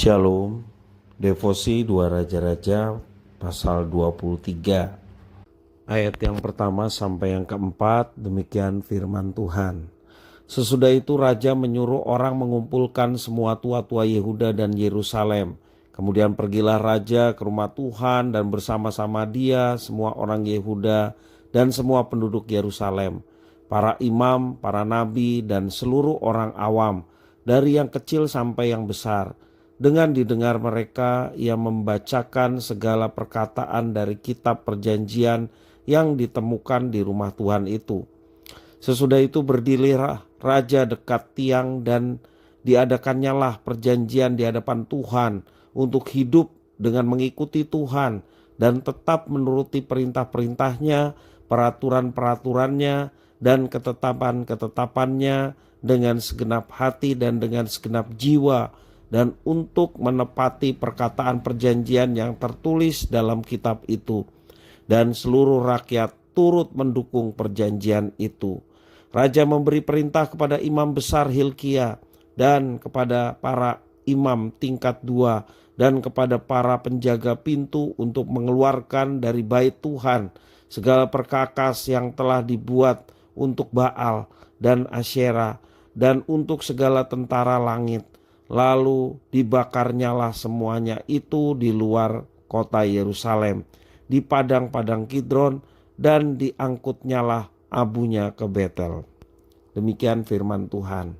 Shalom, Devosi Dua Raja-Raja pasal 23 ayat yang pertama sampai yang keempat. Demikian firman Tuhan. Sesudah itu raja menyuruh orang mengumpulkan semua tua-tua Yehuda dan Yerusalem. Kemudian pergilah raja ke rumah Tuhan dan bersama-sama dia semua orang Yehuda dan semua penduduk Yerusalem, para imam, para nabi dan seluruh orang awam, dari yang kecil sampai yang besar. Dengan didengar mereka, ia membacakan segala perkataan dari kitab perjanjian yang ditemukan di rumah Tuhan itu. Sesudah itu berdirilah raja dekat tiang dan diadakannya lah perjanjian di hadapan Tuhan untuk hidup dengan mengikuti Tuhan dan tetap menuruti perintah-perintahnya, peraturan-peraturannya dan ketetapan-ketetapannya dengan segenap hati dan dengan segenap jiwa, dan untuk menepati perkataan perjanjian yang tertulis dalam kitab itu. Dan seluruh rakyat turut mendukung perjanjian itu. Raja memberi perintah kepada imam besar Hilkia dan kepada para imam tingkat 2 dan kepada para penjaga pintu untuk mengeluarkan dari bait Tuhan segala perkakas yang telah dibuat untuk Baal dan Asyera dan untuk segala tentara langit. Lalu dibakarnyalah semuanya itu di luar kota Yerusalem, di padang-padang Kidron, dan diangkutnyalah abunya ke Betel. Demikian firman Tuhan.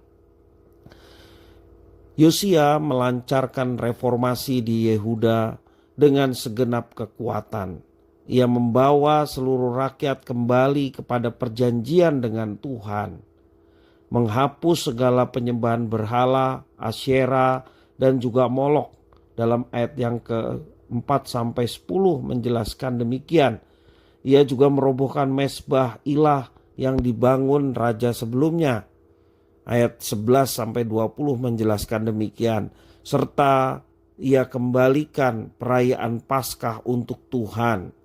Yosia melancarkan reformasi di Yehuda dengan segenap kekuatan. Ia membawa seluruh rakyat kembali kepada perjanjian dengan Tuhan, menghapus segala penyembahan berhala, Asyera, dan juga Molok. Dalam ayat yang ke-4 sampai 10 menjelaskan demikian. Ia juga merobohkan mesbah ilah yang dibangun raja sebelumnya. Ayat 11 sampai 20 menjelaskan demikian. Serta ia kembalikan perayaan Paskah untuk Tuhan.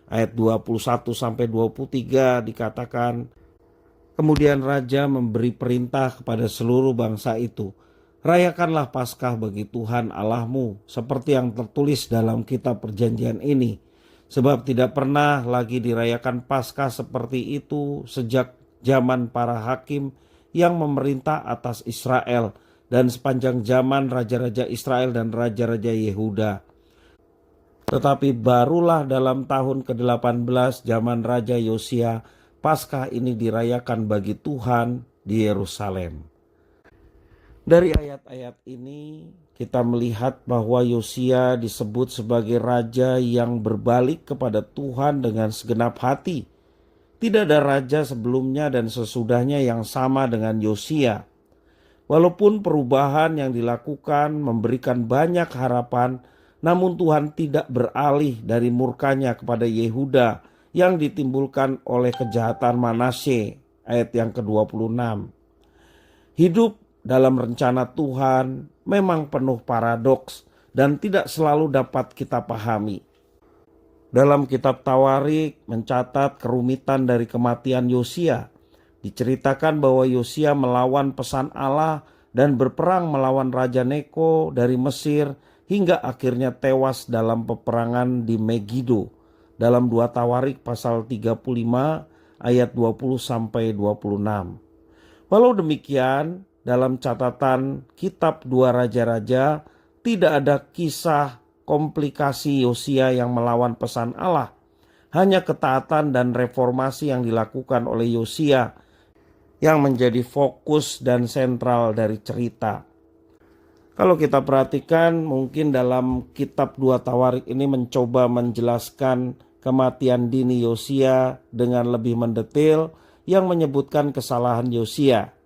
Ayat 21 sampai 23 dikatakan, kemudian raja memberi perintah kepada seluruh bangsa itu, rayakanlah Paskah bagi Tuhan Allahmu seperti yang tertulis dalam kitab perjanjian ini. Sebab tidak pernah lagi dirayakan Paskah seperti itu sejak zaman para hakim yang memerintah atas Israel dan sepanjang zaman raja-raja Israel dan raja-raja Yehuda. Tetapi barulah dalam tahun ke-18 zaman Raja Yosia, Paskah ini dirayakan bagi Tuhan di Yerusalem. Dari ayat-ayat ini kita melihat bahwa Yosia disebut sebagai raja yang berbalik kepada Tuhan dengan segenap hati. Tidak ada raja sebelumnya dan sesudahnya yang sama dengan Yosia. Walaupun perubahan yang dilakukan memberikan banyak harapan, namun Tuhan tidak beralih dari murkanya kepada Yehuda yang ditimbulkan oleh kejahatan Manasye. Ayat yang ke-26. Hidup dalam rencana Tuhan memang penuh paradoks dan tidak selalu dapat kita pahami. Dalam kitab Tawarik mencatat kerumitan dari kematian Yosia. Diceritakan bahwa Yosia melawan pesan Allah dan berperang melawan Raja Neko dari Mesir hingga akhirnya tewas dalam peperangan di Megido. Dalam 2 Tawarik pasal 35 ayat 20 sampai 26. Walau demikian, dalam catatan kitab 2 Raja-Raja tidak ada kisah komplikasi Yosia yang melawan pesan Allah. Hanya ketaatan dan reformasi yang dilakukan oleh Yosia yang menjadi fokus dan sentral dari cerita. Kalau kita perhatikan, mungkin dalam kitab 2 Tawarik ini mencoba menjelaskan kematian dini Yosia dengan lebih mendetail yang menyebutkan kesalahan Yosia.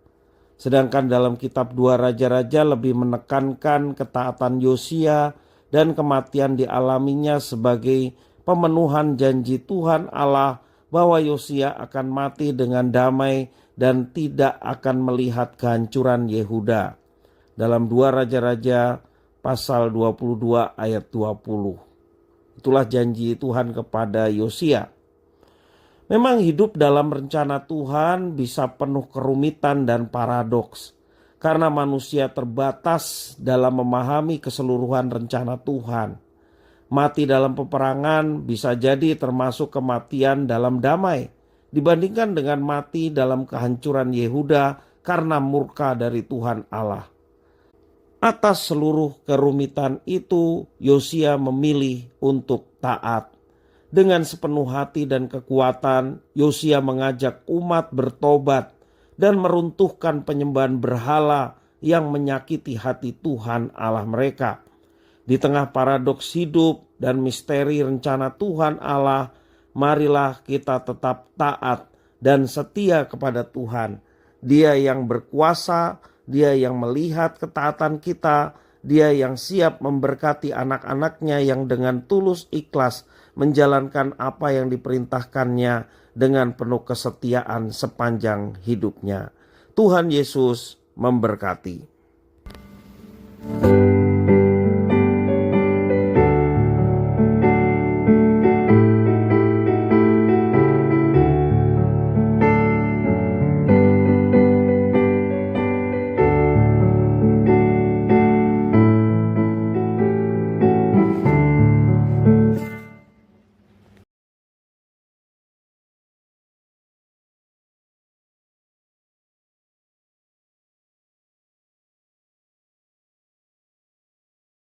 Sedangkan dalam kitab 2 Raja-Raja lebih menekankan ketaatan Yosia dan kematian dialaminya sebagai pemenuhan janji Tuhan Allah bahwa Yosia akan mati dengan damai dan tidak akan melihat kehancuran Yehuda. Dalam 2 Raja-Raja pasal 22 ayat 20. Itulah janji Tuhan kepada Yosia. Memang hidup dalam rencana Tuhan bisa penuh kerumitan dan paradoks. karena manusia terbatas dalam memahami keseluruhan rencana Tuhan. Mati dalam peperangan bisa jadi termasuk kematian dalam damai, dibandingkan dengan mati dalam kehancuran Yehuda karena murka dari Tuhan Allah. Atas seluruh kerumitan itu, Yosia memilih untuk taat. Dengan sepenuh hati dan kekuatan, Yosia mengajak umat bertobat dan meruntuhkan penyembahan berhala yang menyakiti hati Tuhan Allah mereka. Di tengah paradoks hidup dan misteri rencana Tuhan Allah, marilah kita tetap taat dan setia kepada Tuhan. Dia yang berkuasa, Dia yang melihat ketaatan kita, Dia yang siap memberkati anak-anaknya yang dengan tulus ikhlas menjalankan apa yang diperintahkannya dengan penuh kesetiaan sepanjang hidupnya. Tuhan Yesus memberkati.